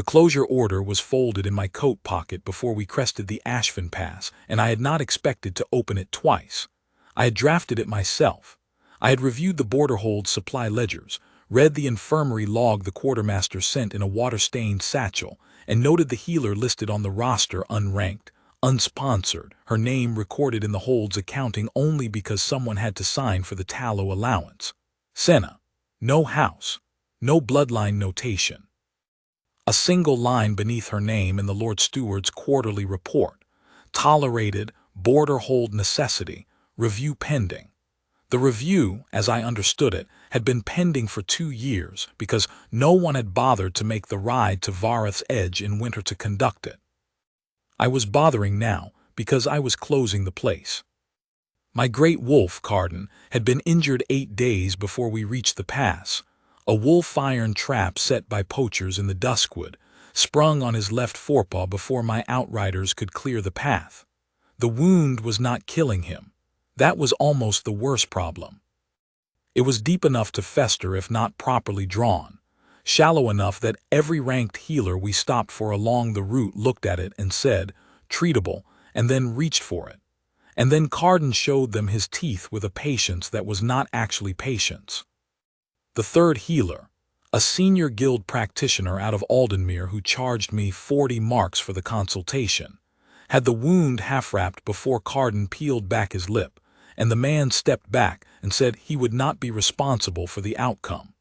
The closure order was folded in my coat pocket before we crested the Ashfin Pass, and I had not expected to open it twice. I had drafted it myself. I had reviewed the border hold supply ledgers, read the infirmary log the quartermaster sent in a water-stained satchel, and noted the healer listed on the roster unranked, unsponsored, her name recorded in the hold's accounting only because someone had to sign for the tallow allowance. Senna. No house. No bloodline notation. A single line beneath her name in the Lord Steward's quarterly report. Tolerated, border hold necessity, review pending. The review, as I understood it, had been pending for 2 years because no one had bothered to make the ride to Vareth's Edge in winter to conduct it. I was bothering now because I was closing the place. My great wolf, Carden, had been injured 8 days before we reached the pass. A wolf iron trap set by poachers in the duskwood, sprung on his left forepaw before my outriders could clear the path. The wound was not killing him. That was almost the worst problem. It was deep enough to fester if not properly drawn, shallow enough that every ranked healer we stopped for along the route looked at it and said, "Treatable," and then reached for it. And then Carden showed them his teeth with a patience that was not actually patience. The third healer, a senior guild practitioner out of Aldenmere who charged me 40 marks for the consultation, had the wound half-wrapped before Carden peeled back his lip, and the man stepped back and said he would not be responsible for the outcome.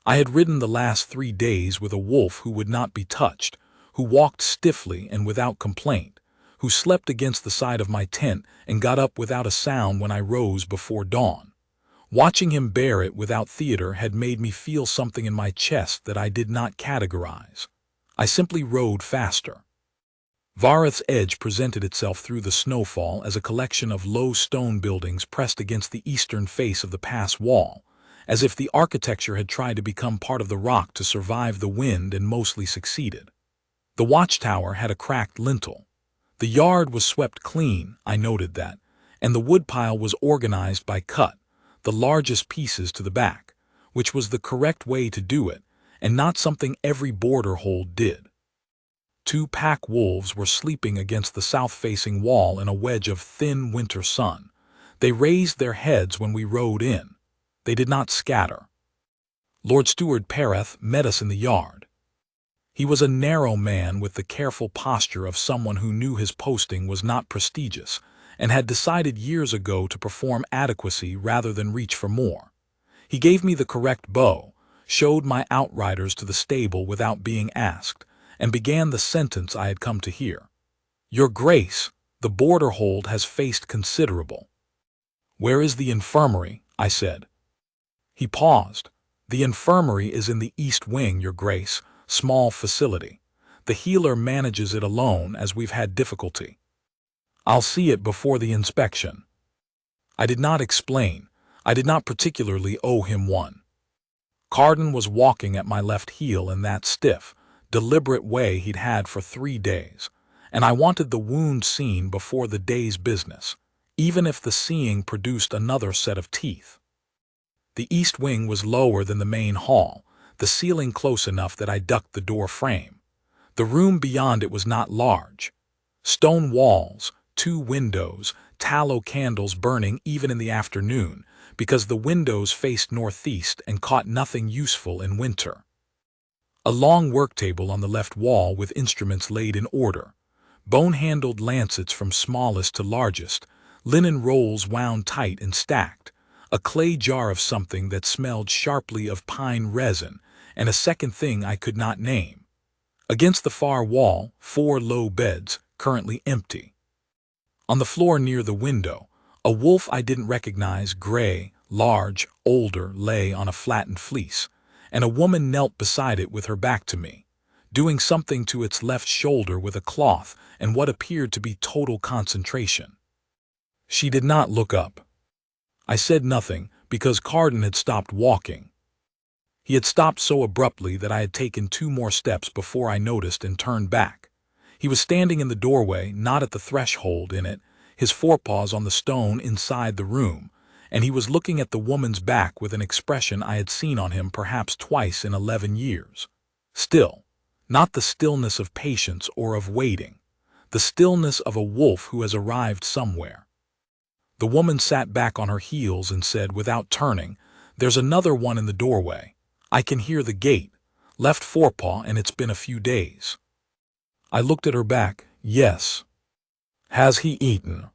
I had ridden the last 3 days with a wolf who would not be touched, who walked stiffly and without complaint, who slept against the side of my tent and got up without a sound when I rose before dawn. Watching him bear it without theater had made me feel something in my chest that I did not categorize. I simply rode faster. Vareth's Edge presented itself through the snowfall as a collection of low stone buildings pressed against the eastern face of the pass wall, as if the architecture had tried to become part of the rock to survive the wind and mostly succeeded. The watchtower had a cracked lintel. The yard was swept clean, I noted that, and the woodpile was organized by cut, the largest pieces to the back, which was the correct way to do it, and not something every border hold did. 2 pack wolves were sleeping against the south-facing wall in a wedge of thin winter sun. They raised their heads when we rode in. They did not scatter. Lord Steward Pereth met us in the yard. He was a narrow man with the careful posture of someone who knew his posting was not prestigious and had decided years ago to perform adequacy rather than reach for more. He gave me the correct bow, showed my outriders to the stable without being asked, and began the sentence I had come to hear. "Your Grace, the border hold has faced considerable." "Where is the infirmary?" I said. He paused. "The infirmary is in the east wing, Your Grace, small facility. The healer manages it alone as we've had difficulty. I'll see it before the inspection." I did not explain. I did not particularly owe him one. Carden was walking at my left heel in that stiff, deliberate way he'd had for 3 days, and I wanted the wound seen before the day's business, even if the seeing produced another set of teeth. The east wing was lower than the main hall, the ceiling close enough that I ducked the door frame. The room beyond it was not large. Stone walls, 2 windows, tallow candles burning even in the afternoon, because the windows faced northeast and caught nothing useful in winter. A long work table on the left wall with instruments laid in order, bone-handled lancets from smallest to largest, linen rolls wound tight and stacked, a clay jar of something that smelled sharply of pine resin, and a second thing I could not name. Against the far wall, 4 low beds, currently empty. On the floor near the window, a wolf I didn't recognize, gray, large, older, lay on a flattened fleece, and a woman knelt beside it with her back to me, doing something to its left shoulder with a cloth and what appeared to be total concentration. She did not look up. I said nothing because Carden had stopped walking. He had stopped so abruptly that I had taken 2 more steps before I noticed and turned back. He was standing in the doorway, not at the threshold in it, his forepaws on the stone inside the room, and he was looking at the woman's back with an expression I had seen on him perhaps twice in 11 years. Still, Not the stillness of patience or of waiting. The stillness of a wolf who has arrived somewhere. The woman sat back on her heels and said, without turning, "There's another one in the doorway. I can hear the gate. Left forepaw, and it's been a few days." I looked at her back. "Yes." "Has he eaten?"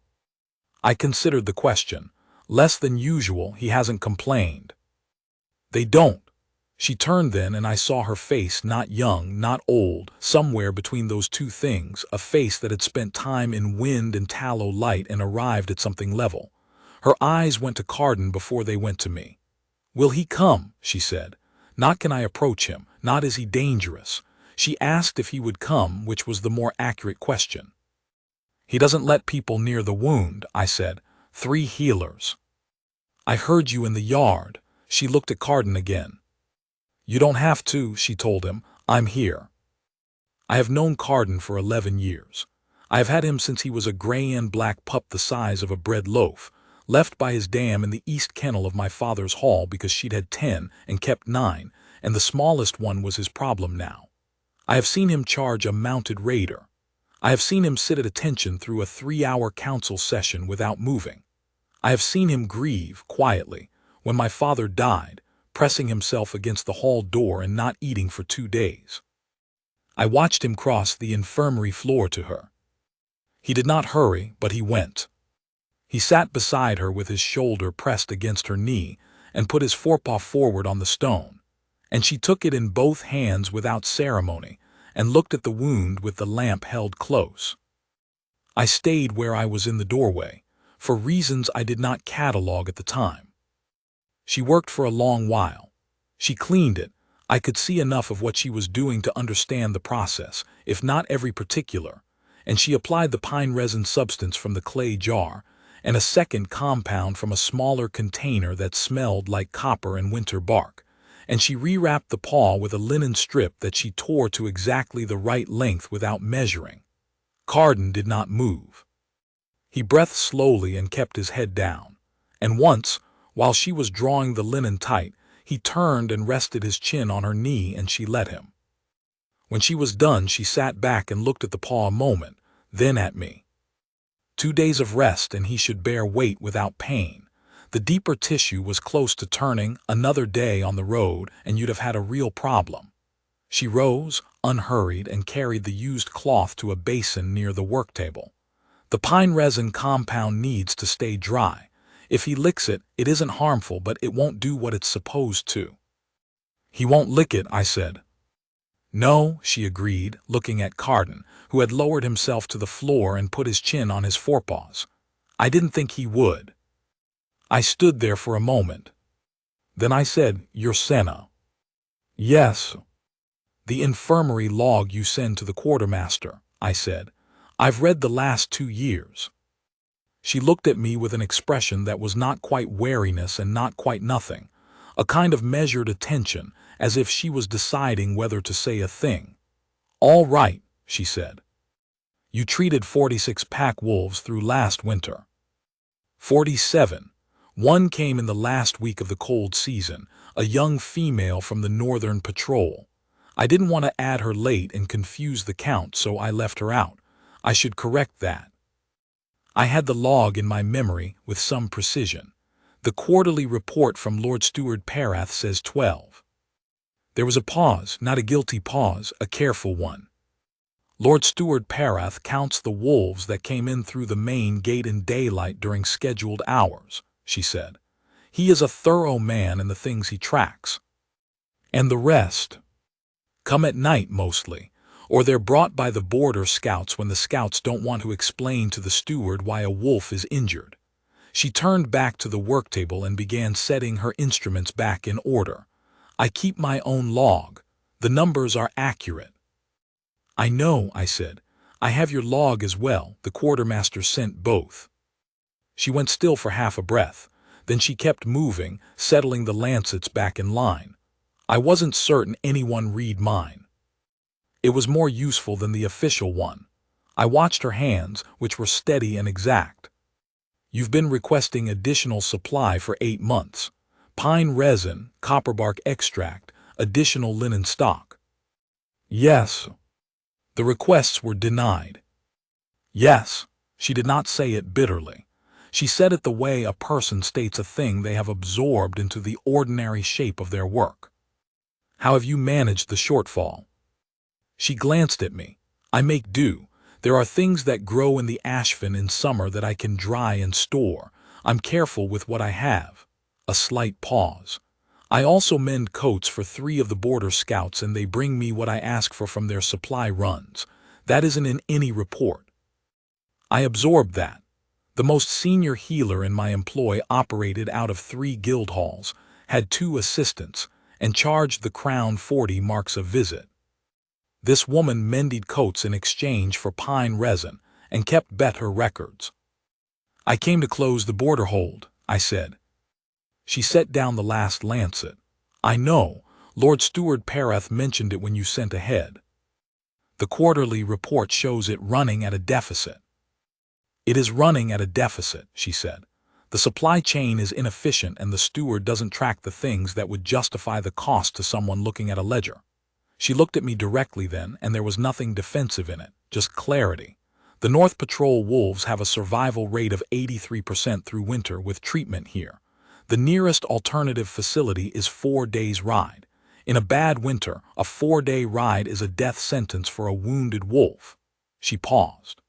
I considered the question. "Less than usual. He hasn't complained." "They don't." She turned then, and I saw her face, not young, not old, somewhere between those two things, a face that had spent time in wind and tallow light and arrived at something level. Her eyes went to Carden before they went to me. "Will he come?" she said. "Not can I approach him, not is he dangerous." She asked if he would come, which was the more accurate question. "He doesn't let people near the wound," I said. "3 healers." "I heard you in the yard." She looked at Carden again. "You don't have to," she told him. "I'm here." I have known Carden for 11 years. I have had him since he was a gray and black pup the size of a bread loaf, left by his dam in the east kennel of my father's hall because she'd had 10 and kept 9, and the smallest one was his problem now. I have seen him charge a mounted raider. I have seen him sit at attention through a 3-hour council session without moving. I have seen him grieve, quietly, when my father died, pressing himself against the hall door and not eating for 2 days. I watched him cross the infirmary floor to her. He did not hurry, but he went. He sat beside her with his shoulder pressed against her knee and put his forepaw forward on the stone, and she took it in both hands without ceremony and looked at the wound with the lamp held close. I stayed where I was in the doorway, for reasons I did not catalogue at the time. She worked for a long while. She cleaned it. I could see enough of what she was doing to understand the process, if not every particular, and she applied the pine resin substance from the clay jar and a second compound from a smaller container that smelled like copper and winter bark, and she rewrapped the paw with a linen strip that she tore to exactly the right length without measuring. Carden did not move. He breathed slowly and kept his head down, and once, while she was drawing the linen tight, he turned and rested his chin on her knee, and she let him. When she was done, she sat back and looked at the paw a moment, then at me. 2 days of rest and he should bear weight without pain. The deeper tissue was close to turning. Another day on the road and you'd have had a real problem. She rose, unhurried, and carried the used cloth to a basin near the work table. The pine resin compound needs to stay dry. If he licks it, it isn't harmful, but it won't do what it's supposed to. "He won't lick it," I said. "No," she agreed, looking at Carden, who had lowered himself to the floor and put his chin on his forepaws. "I didn't think he would." I stood there for a moment. Then I said, "You're Senna." "Yes." "The infirmary log you send to the quartermaster," I said. "I've read the last 2 years." She looked at me with an expression that was not quite wariness and not quite nothing, a kind of measured attention, as if she was deciding whether to say a thing. "All right," she said. "You treated 46 pack wolves through last winter." 47. One came in the last week of the cold season, a young female from the Northern Patrol. I didn't want to add her late and confuse the count, so I left her out. I should correct that. I had the log in my memory with some precision. The quarterly report from Lord Steward Parath says 12. There was a pause, not a guilty pause, a careful one. "Lord Steward Parath counts the wolves that came in through the main gate in daylight during scheduled hours," she said. "He is a thorough man in the things he tracks. And the rest come at night mostly, or they're brought by the border scouts when the scouts don't want to explain to the steward why a wolf is injured." She turned back to the work table and began setting her instruments back in order. "I keep my own log. The numbers are accurate." "I know," I said. "I have your log as well. The quartermaster sent both." She went still for half a breath. Then she kept moving, settling the lancets back in line. "I wasn't certain anyone read mine. It was more useful than the official one." I watched her hands, which were steady and exact. "You've been requesting additional supply for 8 months. Pine resin, copperbark extract, additional linen stock." Yes. The requests were denied. Yes. She did not say it bitterly. She said it the way a person states a thing they have absorbed into the ordinary shape of their work. How have you managed the shortfall? She glanced at me. I make do. There are things that grow in the ashfin in summer that I can dry and store. I'm careful with what I have. A slight pause. I also mend coats for 3 of the border scouts, and they bring me what I ask for from their supply runs. That isn't in any report. I absorbed that. The most senior healer in my employ operated out of 3 guild halls, had 2 assistants, and charged the crown 40 marks a visit. This woman mended coats in exchange for pine resin and kept better records. I came to close the border hold, I said. She set down the last lancet. I know, Lord Steward Parath mentioned it when you sent ahead. The quarterly report shows it running at a deficit. It is running at a deficit, she said. The supply chain is inefficient and the steward doesn't track the things that would justify the cost to someone looking at a ledger. She looked at me directly then, and there was nothing defensive in it, just clarity. The North Patrol Wolves have a survival rate of 83% through winter with treatment here. The nearest alternative facility is 4 days' ride. In a bad winter, a 4-day ride is a death sentence for a wounded wolf. She paused.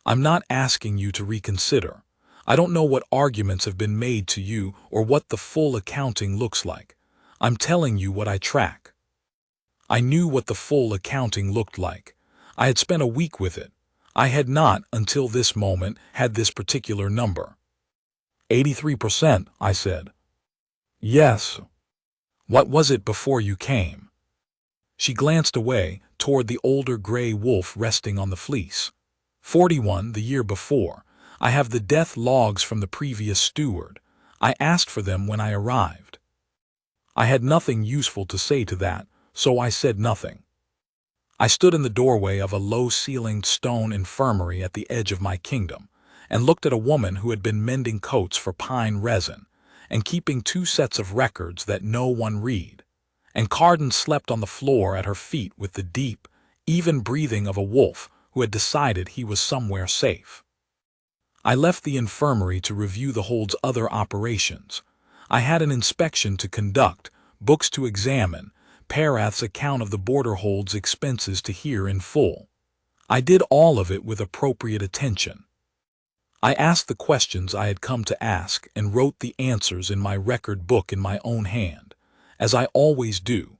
I'm not asking you to reconsider. I don't know what arguments have been made to you or what the full accounting looks like. I'm telling you what I track. I knew what the full accounting looked like. I had spent a week with it. I had not, until this moment, had this particular number. 83%, I said. Yes. What was it before you came? She glanced away, toward the older gray wolf resting on the fleece. 41 the year before. I have the death logs from the previous steward. I asked for them when I arrived. I had nothing useful to say to that, so I said nothing. I stood in the doorway of a low-ceilinged stone infirmary at the edge of my kingdom, and looked at a woman who had been mending coats for pine resin, and keeping 2 sets of records that no one read. And Carden slept on the floor at her feet with the deep, even breathing of a wolf who had decided he was somewhere safe. I left the infirmary to review the hold's other operations. I had an inspection to conduct, books to examine, Parath's account of the border hold's expenses to hear in full. I did all of it with appropriate attention. I asked the questions I had come to ask and wrote the answers in my record book in my own hand, as I always do,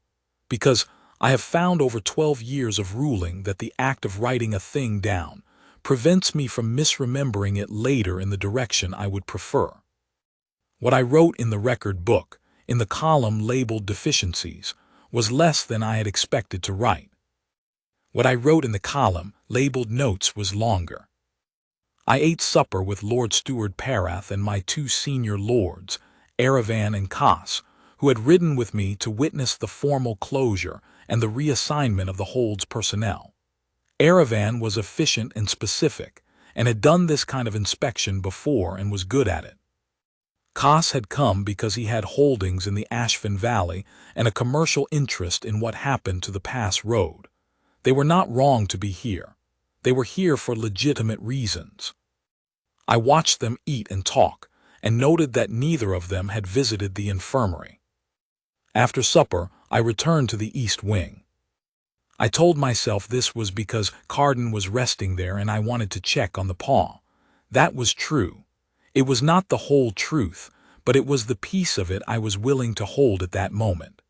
because I have found over 12 years of ruling that the act of writing a thing down prevents me from misremembering it later in the direction I would prefer. What I wrote in the record book, in the column labeled deficiencies, was less than I had expected to write. What I wrote in the column labeled notes was longer. I ate supper with Lord Steward Parath and my 2 senior lords, Aravan and Kas, who had ridden with me to witness the formal closure and the reassignment of the hold's personnel. Aravan was efficient and specific, and had done this kind of inspection before and was good at it. Kas had come because he had holdings in the Ashfin Valley and a commercial interest in what happened to the pass road. They were not wrong to be here. They were here for legitimate reasons. I watched them eat and talk, and noted that neither of them had visited the infirmary. After supper, I returned to the East Wing. I told myself this was because Carden was resting there and I wanted to check on the paw. That was true. It was not the whole truth, but it was the piece of it I was willing to hold at that moment.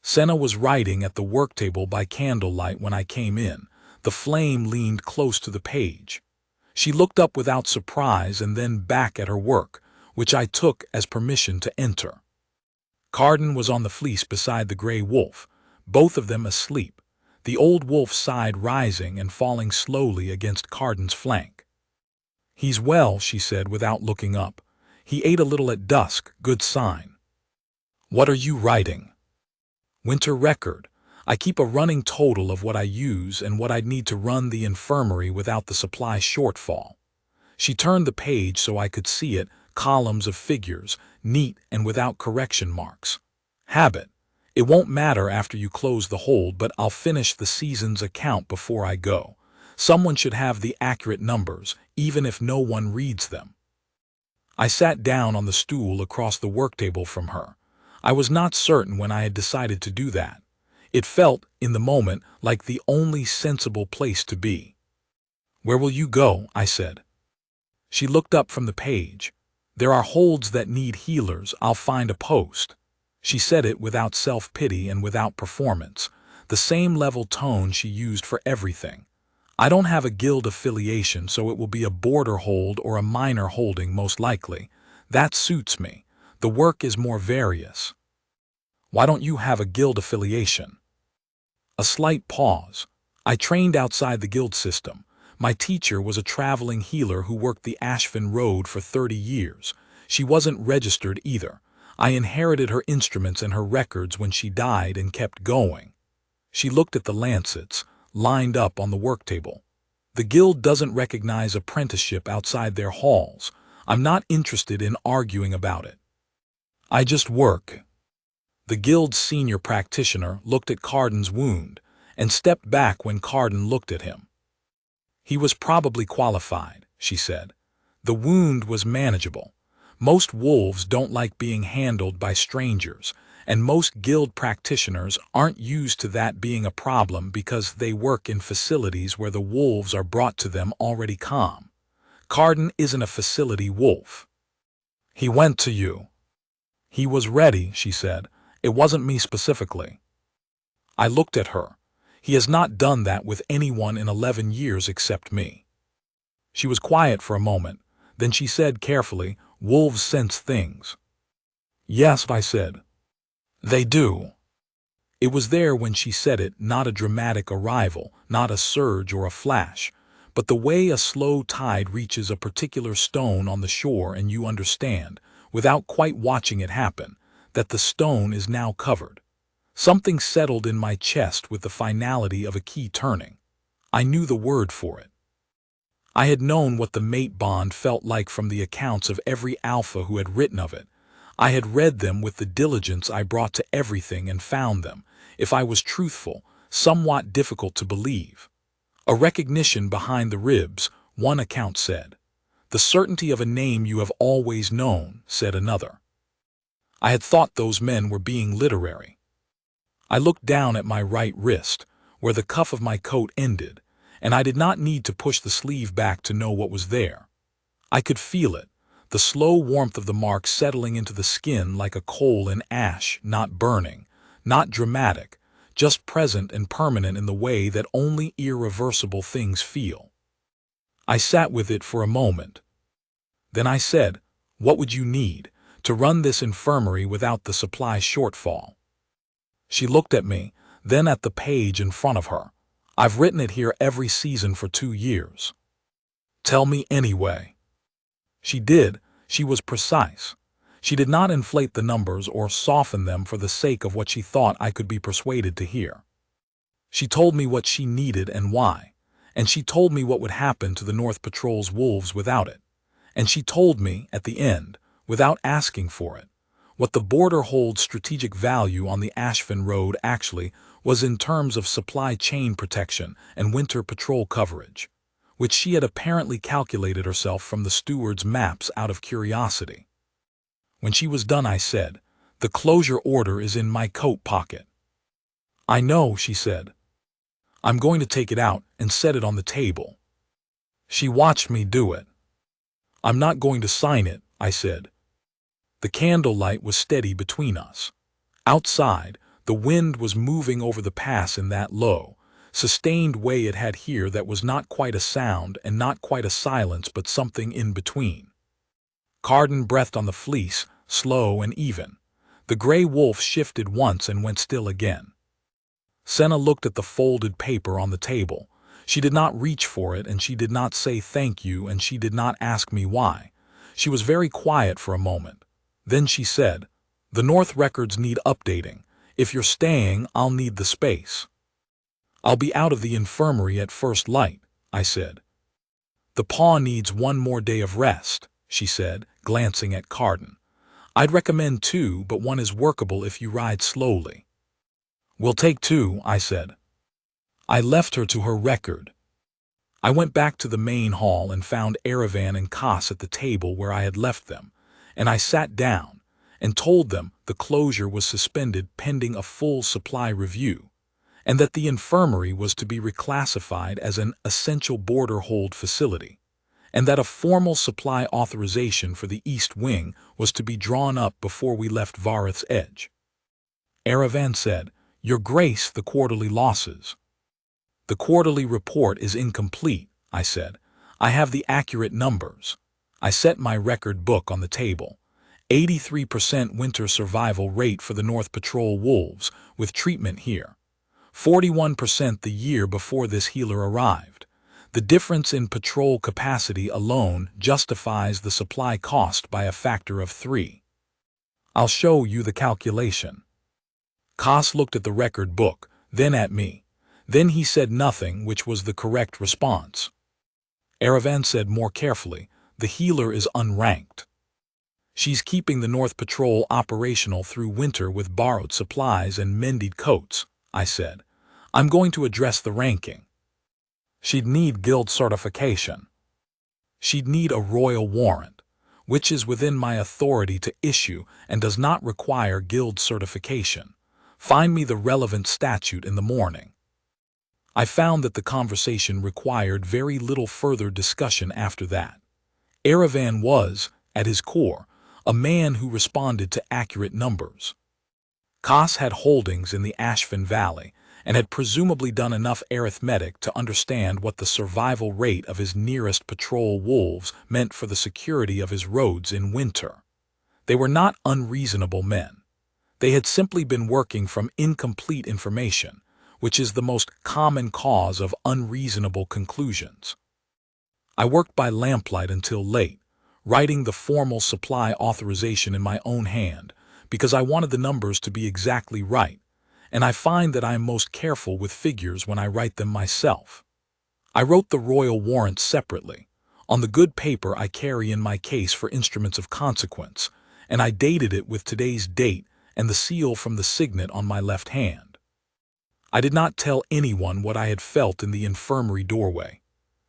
Senna was writing at the work table by candlelight when I came in. The flame leaned close to the page. She looked up without surprise and then back at her work, which I took as permission to enter. Carden was on the fleece beside the gray wolf, both of them asleep, the old wolf's side rising and falling slowly against Carden's flank. "He's well," she said without looking up. "He ate a little at dusk, good sign." "What are you writing?" "Winter record. I keep a running total of what I use and what I'd need to run the infirmary without the supply shortfall." She turned the page so I could see it, columns of figures, neat and without correction marks. "Habit. It won't matter after you close the hold, but I'll finish the season's account before I go. Someone should have the accurate numbers, even if no one reads them. I sat down on the stool across the worktable from her. I was not certain when I had decided to do that. It felt, in the moment, like the only sensible place to be. "Where will you go?" I said. She looked up from the page. "There are holds that need healers. I'll find a post." She said it without self-pity and without performance, the same level tone she used for everything. "I don't have a guild affiliation, so it will be a border hold or a minor holding most likely. That suits me. The work is more various." "Why don't you have a guild affiliation?" A slight pause. "I trained outside the guild system. My teacher was a traveling healer who worked the Ashfin Road for 30 years. She wasn't registered either. I inherited her instruments and her records when she died and kept going." She looked at the lancets, lined up on the worktable. "The guild doesn't recognize apprenticeship outside their halls. I'm not interested in arguing about it. I just work." The guild's senior practitioner looked at Carden's wound and stepped back when Carden looked at him. "He was probably qualified," she said. "The wound was manageable. Most wolves don't like being handled by strangers, and most guild practitioners aren't used to that being a problem because they work in facilities where the wolves are brought to them already calm. Carden isn't a facility wolf." "He went to you." "He was ready," she said. "It wasn't me specifically." I looked at her. "He has not done that with anyone in 11 years except me." She was quiet for a moment. Then she said carefully, "Wolves sense things." "Yes," I said. "They do." It was there when she said it, not a dramatic arrival, not a surge or a flash, but the way a slow tide reaches a particular stone on the shore and you understand, without quite watching it happen, that the stone is now covered. Something settled in my chest with the finality of a key turning. I knew the word for it. I had known what the mate bond felt like from the accounts of every alpha who had written of it. I had read them with the diligence I brought to everything and found them, if I was truthful, somewhat difficult to believe. A recognition behind the ribs, one account said. The certainty of a name you have always known, said another. I had thought those men were being literary. I looked down at my right wrist, where the cuff of my coat ended, and I did not need to push the sleeve back to know what was there. I could feel it, the slow warmth of the mark settling into the skin like a coal in ash, not burning, not dramatic, just present and permanent in the way that only irreversible things feel. I sat with it for a moment. Then I said, "What would you need to run this infirmary without the supply shortfall?" She looked at me, then at the page in front of her. "I've written it here every season for 2 years." "Tell me anyway." She did. She was precise. She did not inflate the numbers or soften them for the sake of what she thought I could be persuaded to hear. She told me what she needed and why, and she told me what would happen to the North Patrol's wolves without it, and she told me, at the end, without asking for it, what the border hold's strategic value on the Ashfin Road actually was in terms of supply chain protection and winter patrol coverage, which she had apparently calculated herself from the steward's maps out of curiosity. When she was done, I said, "The closure order is in my coat pocket." "I know," she said. "I'm going to take it out and set it on the table." She watched me do it. "I'm not going to sign it," I said. The candlelight was steady between us. Outside, the wind was moving over the pass in that low, sustained way it had here that was not quite a sound and not quite a silence but something in between. Carden breathed on the fleece, slow and even. The gray wolf shifted once and went still again. Senna looked at the folded paper on the table. She did not reach for it, and she did not say thank you, and she did not ask me why. She was very quiet for a moment. Then she said, "The North records need updating. If you're staying, I'll need the space." "I'll be out of the infirmary at first light," I said. "The paw needs one more day of rest," she said, glancing at Carden. "I'd recommend 2, but one is workable if you ride slowly." We'll take two, I said. I left her to her record. I went back to the main hall and found Aravan and Kas at the table where I had left them, and I sat down and told them the closure was suspended pending a full supply review, and that the infirmary was to be reclassified as an essential border hold facility, and that a formal supply authorization for the East Wing was to be drawn up before we left Vareth's Edge. Aravan said, "Your Grace, the quarterly losses." "The quarterly report is incomplete," I said. "I have the accurate numbers." I set my record book on the table. 83% winter survival rate for the North Patrol Wolves, with treatment here. 41% the year before this healer arrived. The difference in patrol capacity alone justifies the supply cost by a factor of 3. I'll show you the calculation. Kas looked at the record book, then at me. Then he said nothing, which was the correct response. Aravan said more carefully, "The healer is unranked. She's keeping the North Patrol operational through winter with borrowed supplies and mended coats," I said. "I'm going to address the ranking. She'd need guild certification. She'd need a royal warrant, which is within my authority to issue and does not require guild certification. Find me the relevant statute in the morning." I found that the conversation required very little further discussion after that. Aravan was, at his core, a man who responded to accurate numbers. Kas had holdings in the Ashfin Valley and had presumably done enough arithmetic to understand what the survival rate of his nearest patrol wolves meant for the security of his roads in winter. They were not unreasonable men. They had simply been working from incomplete information, which is the most common cause of unreasonable conclusions. I worked by lamplight until late, writing the formal supply authorization in my own hand, because I wanted the numbers to be exactly right, and I find that I am most careful with figures when I write them myself. I wrote the royal warrant separately, on the good paper I carry in my case for instruments of consequence, and I dated it with today's date and the seal from the signet on my left hand. I did not tell anyone what I had felt in the infirmary doorway.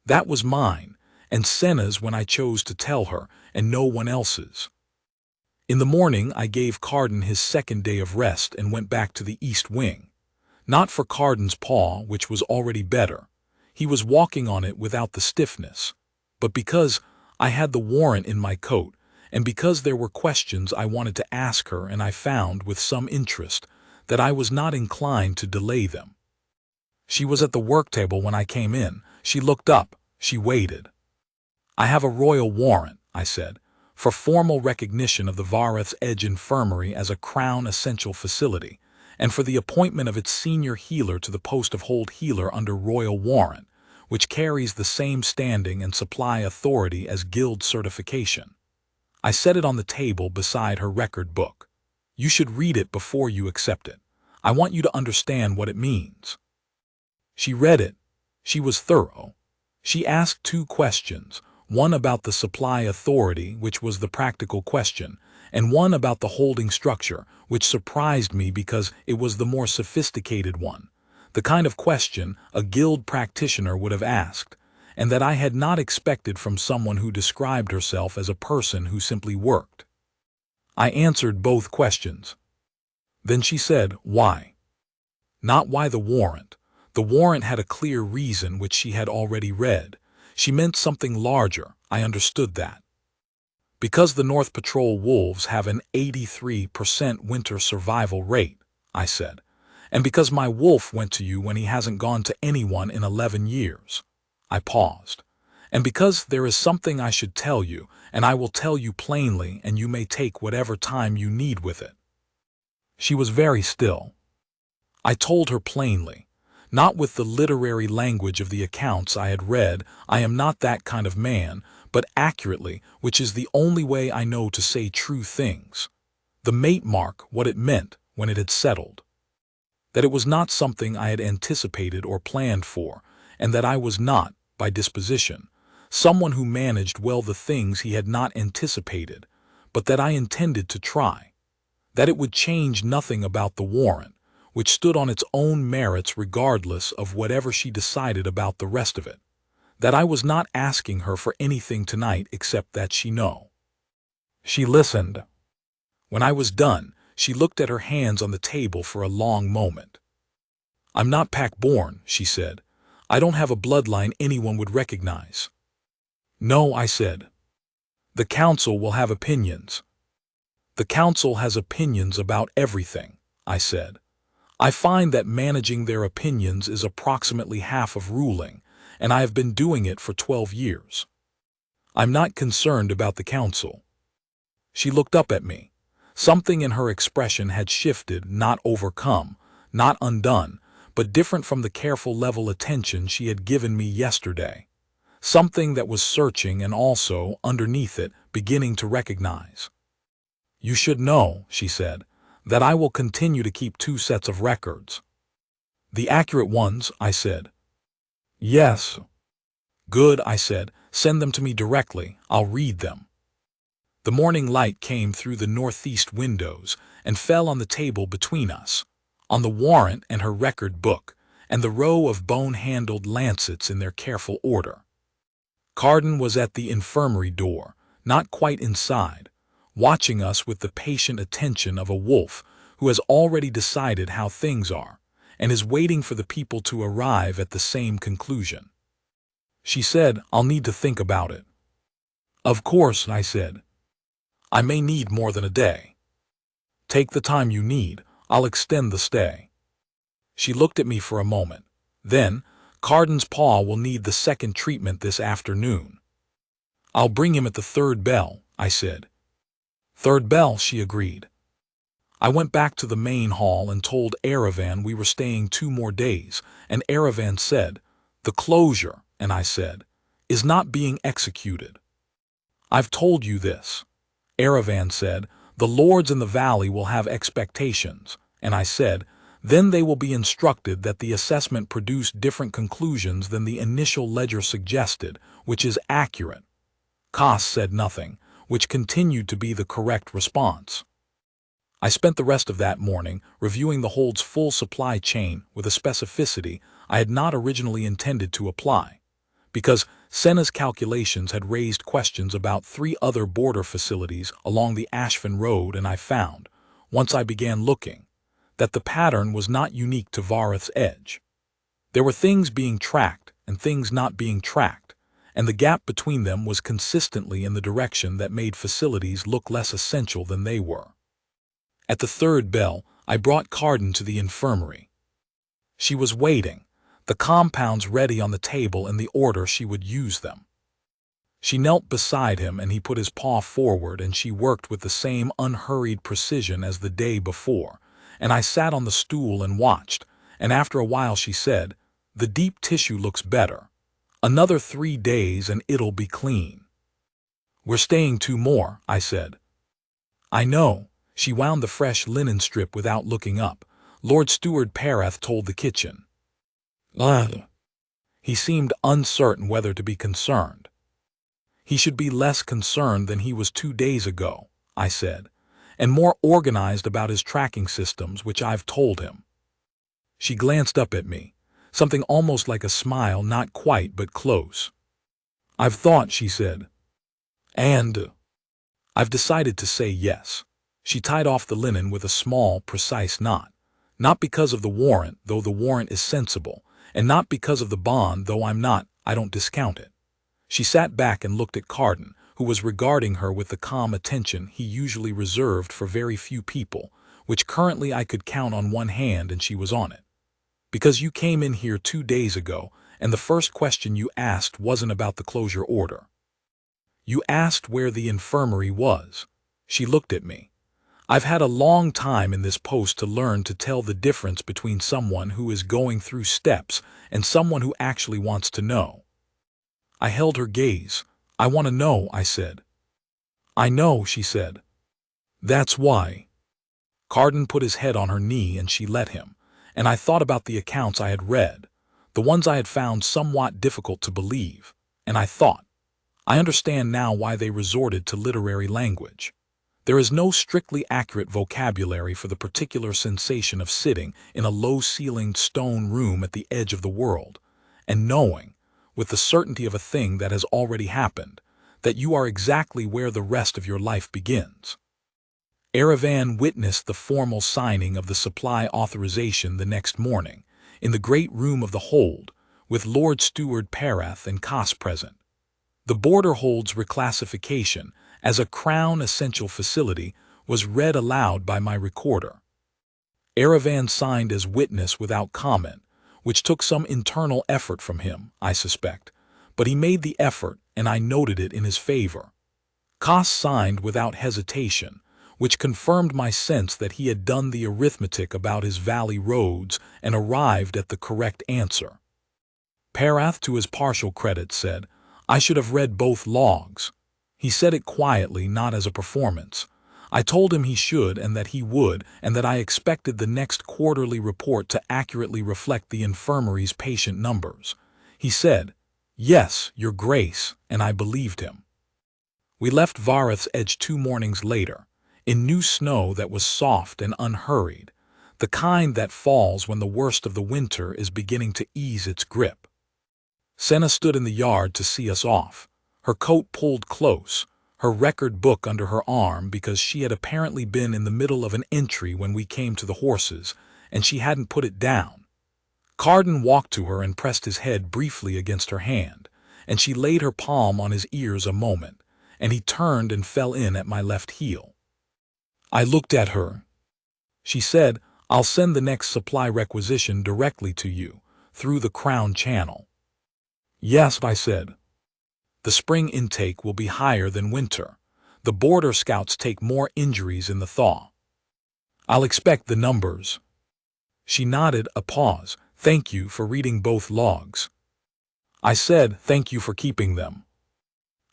That was mine, and Senna's when I chose to tell her, and no one else's. In the morning I gave Carden his second day of rest and went back to the East Wing. Not for Carden's paw, which was already better. He was walking on it without the stiffness. But because I had the warrant in my coat, and because there were questions I wanted to ask her, and I found, with some interest, that I was not inclined to delay them. She was at the work table when I came in. She looked up. She waited. "I have a royal warrant," I said, "for formal recognition of the Vareth's Edge Infirmary as a Crown Essential Facility, and for the appointment of its senior healer to the post of Hold Healer under royal warrant, which carries the same standing and supply authority as guild certification." I set it on the table beside her record book. "You should read it before you accept it. I want you to understand what it means." She read it. She was thorough. She asked 2 questions, one about the supply authority, which was the practical question, and one about the holding structure, which surprised me because it was the more sophisticated one, the kind of question a guild practitioner would have asked, and that I had not expected from someone who described herself as a person who simply worked. I answered both questions. Then she said, "Why?" Not why the warrant. The warrant had a clear reason which she had already read. She meant something larger, I understood that. "Because the North Patrol Wolves have an 83% winter survival rate," I said, "and because my wolf went to you when he hasn't gone to anyone in 11 years. I paused. "And because there is something I should tell you, and I will tell you plainly, and you may take whatever time you need with it." She was very still. I told her plainly, not with the literary language of the accounts I had read, I am not that kind of man, but accurately, which is the only way I know to say true things. The mate mark, what it meant when it had settled. That it was not something I had anticipated or planned for, and that I was not, by disposition, someone who managed well the things he had not anticipated, but that I intended to try. That it would change nothing about the warrant, which stood on its own merits regardless of whatever she decided about the rest of it. That I was not asking her for anything tonight except that she know. She listened. When I was done, she looked at her hands on the table for a long moment. "I'm not Pac-born," she said. "I don't have a bloodline anyone would recognize." "No," I said. "The council will have opinions." "The council has opinions about everything," I said. "I find that managing their opinions is approximately half of ruling, and I have been doing it for 12 years. I'm not concerned about the council." She looked up at me. Something in her expression had shifted, not overcome, not undone, but different from the careful level attention she had given me yesterday. Something that was searching and also, underneath it, beginning to recognize. "You should know," she said, "that I will continue to keep 2 sets of records." "The accurate ones," I said. "Yes." "Good," I said. "Send them to me directly. I'll read them." The morning light came through the northeast windows and fell on the table between us, on the warrant and her record book, and the row of bone-handled lancets in their careful order. Carden was at the infirmary door, not quite inside, watching us with the patient attention of a wolf who has already decided how things are and is waiting for the people to arrive at the same conclusion. She said, "I'll need to think about it." "Of course," I said. "I may need more than a day." "Take the time you need. I'll extend the stay." She looked at me for a moment. Then, "Carden's paw will need the second treatment this afternoon." "I'll bring him at the 3rd bell," I said. "3rd bell," she agreed. I went back to the main hall and told Aravan we were staying 2 more days, and Aravan said, "The closure," and I said, "is not being executed." "I've told you this." Aravan said, "The lords in the valley will have expectations," and I said, "Then they will be instructed that the assessment produced different conclusions than the initial ledger suggested, which is accurate." Koss said nothing, which continued to be the correct response. I spent the rest of that morning reviewing the hold's full supply chain with a specificity I had not originally intended to apply, because Senna's calculations had raised questions about 3 other border facilities along the Ashfin Road, and I found, once I began looking, that the pattern was not unique to Vareth's Edge. There were things being tracked and things not being tracked, and the gap between them was consistently in the direction that made facilities look less essential than they were. At the 3rd bell, I brought Carden to the infirmary. She was waiting, the compounds ready on the table in the order she would use them. She knelt beside him and he put his paw forward, and she worked with the same unhurried precision as the day before, and I sat on the stool and watched, and after a while she said, "The deep tissue looks better. Another 3 days and it'll be clean." "We're staying 2 more, I said. "I know." She wound the fresh linen strip without looking up. "Lord Steward Parath told the kitchen." He seemed uncertain whether to be concerned. "He should be less concerned than he was 2 days ago," I said, "and more organized about his tracking systems, which I've told him." She glanced up at me, something almost like a smile, not quite but close. "I've thought," she said. "And I've decided to say yes." She tied off the linen with a small, precise knot. "Not because of the warrant, though the warrant is sensible, and not because of the bond, though I don't discount it." She sat back and looked at Carden, who was regarding her with the calm attention he usually reserved for very few people, which currently I could count on one hand, and she was on it. "Because you came in here 2 days ago, and the first question you asked wasn't about the closure order. You asked where the infirmary was." She looked at me. "I've had a long time in this post to learn to tell the difference between someone who is going through steps and someone who actually wants to know." I held her gaze. "I want to know," I said. "I know," she said. "That's why." Carden put his head on her knee and she let him, and I thought about the accounts I had read, the ones I had found somewhat difficult to believe, and I thought, I understand now why they resorted to literary language. There is no strictly accurate vocabulary for the particular sensation of sitting in a low-ceilinged stone room at the edge of the world, and knowing, with the certainty of a thing that has already happened, that you are exactly where the rest of your life begins. Aravan witnessed the formal signing of the supply authorization the next morning, in the great room of the hold, with Lord Steward Parath and Koss present. The border hold's reclassification as a Crown Essential Facility was read aloud by my recorder. Aravan signed as witness without comment, which took some internal effort from him, I suspect, but he made the effort and I noted it in his favor. Koss signed without hesitation, which confirmed my sense that he had done the arithmetic about his valley roads and arrived at the correct answer. Parath, to his partial credit, said, "I should have read both logs." He said it quietly, not as a performance. I told him he should and that he would, and that I expected the next quarterly report to accurately reflect the infirmary's patient numbers. He said, "Yes, Your Grace," and I believed him. We left Varath's Edge 2 mornings later, in new snow that was soft and unhurried, the kind that falls when the worst of the winter is beginning to ease its grip. Senna stood in the yard to see us off, her coat pulled close, her record book under her arm because she had apparently been in the middle of an entry when we came to the horses, and she hadn't put it down. Carden walked to her and pressed his head briefly against her hand, and she laid her palm on his ears a moment, and he turned and fell in at my left heel. I looked at her. She said, "I'll send the next supply requisition directly to you, through the Crown Channel." "Yes," I said. "The spring intake will be higher than winter. The border scouts take more injuries in the thaw." "I'll expect the numbers." She nodded, a pause. "Thank you for reading both logs." I said, "Thank you for keeping them."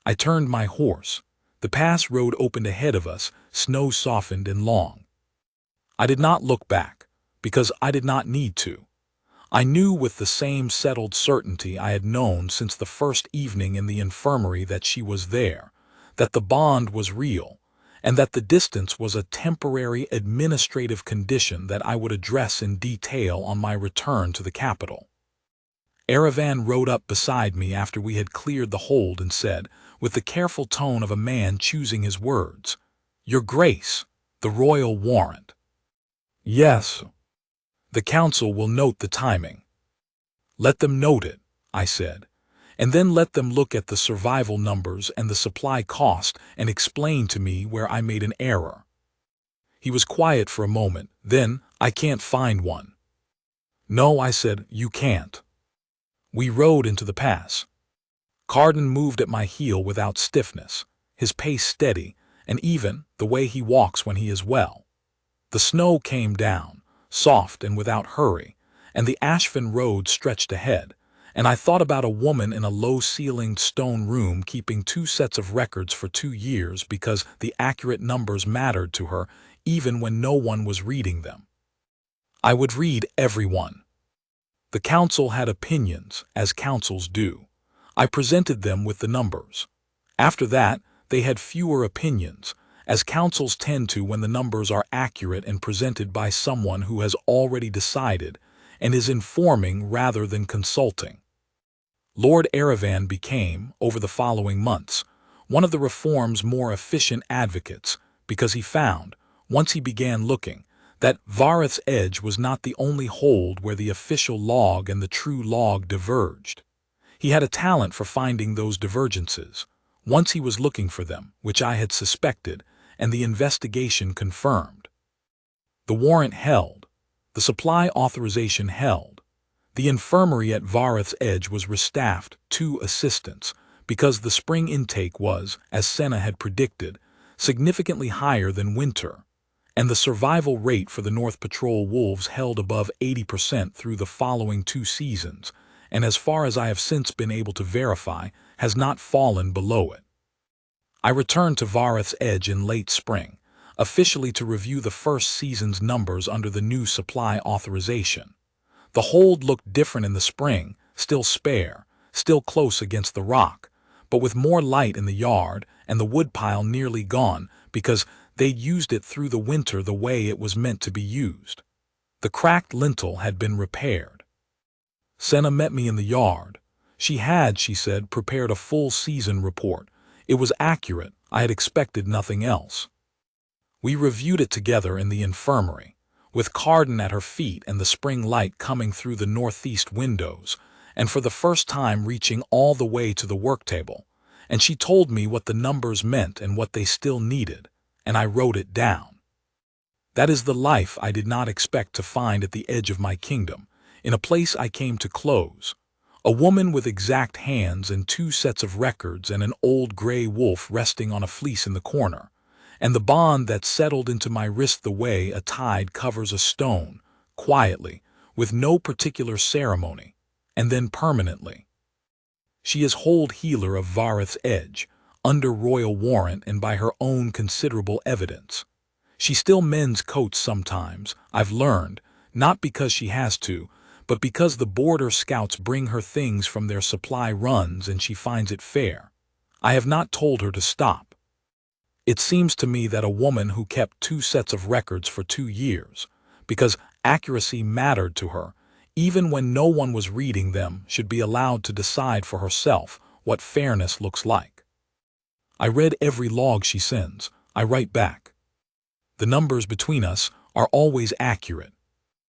I turned my horse. The pass road opened ahead of us, snow softened and long. I did not look back, because I did not need to. I knew with the same settled certainty I had known since the first evening in the infirmary that she was there, that the bond was real, and that the distance was a temporary administrative condition that I would address in detail on my return to the capital. Aravan rode up beside me after we had cleared the hold and said, with the careful tone of a man choosing his words, "Your Grace, the royal warrant." "Yes. The council will note the timing." "Let them note it," I said, "and then let them look at the survival numbers and the supply cost and explain to me where I made an error." He was quiet for a moment, then, "I can't find one." "No," I said, "you can't." We rode into the pass. Carden moved at my heel without stiffness, his pace steady, and even the way he walks when he is well. The snow came down, soft and without hurry, and the Ashfin road stretched ahead, and I thought about a woman in a low-ceilinged stone room keeping 2 sets of records for 2 years because the accurate numbers mattered to her even when no one was reading them. I would read every one. The council had opinions, as councils do. I presented them with the numbers. After that, they had fewer opinions, as councils tend to when the numbers are accurate and presented by someone who has already decided and is informing rather than consulting. Lord Aravan became, over the following months, one of the reform's more efficient advocates because he found, once he began looking, that Varath's Edge was not the only hold where the official log and the true log diverged. He had a talent for finding those divergences. Once he was looking for them, which I had suspected, and the investigation confirmed. The warrant held. The supply authorization held. The infirmary at Varath's Edge was restaffed, 2 assistants, because the spring intake was, as Senna had predicted, significantly higher than winter, and the survival rate for the North Patrol wolves held above 80% through the following 2 seasons, and as far as I have since been able to verify, has not fallen below it. I returned to Varath's Edge in late spring, officially to review the first season's numbers under the new supply authorization. The hold looked different in the spring, still spare, still close against the rock, but with more light in the yard and the woodpile nearly gone because they'd used it through the winter the way it was meant to be used. The cracked lintel had been repaired. Senna met me in the yard. She had, she said, prepared a full season report. It was accurate. I had expected nothing else. We reviewed it together in the infirmary, with Carden at her feet and the spring light coming through the northeast windows, and for the first time reaching all the way to the work table. And she told me what the numbers meant and what they still needed, and I wrote it down. That is the life I did not expect to find at the edge of my kingdom, in a place I came to close. A woman with exact hands and 2 sets of records and an old gray wolf resting on a fleece in the corner, and the bond that settled into my wrist the way a tide covers a stone, quietly, with no particular ceremony, and then permanently. She is hold healer of Vareth's Edge, under royal warrant and by her own considerable evidence. She still mends coats sometimes, I've learned, not because she has to, but because the border scouts bring her things from their supply runs and she finds it fair. I have not told her to stop. It seems to me that a woman who kept 2 sets of records for 2 years, because accuracy mattered to her, even when no one was reading them, should be allowed to decide for herself what fairness looks like. I read every log she sends. I write back. The numbers between us are always accurate.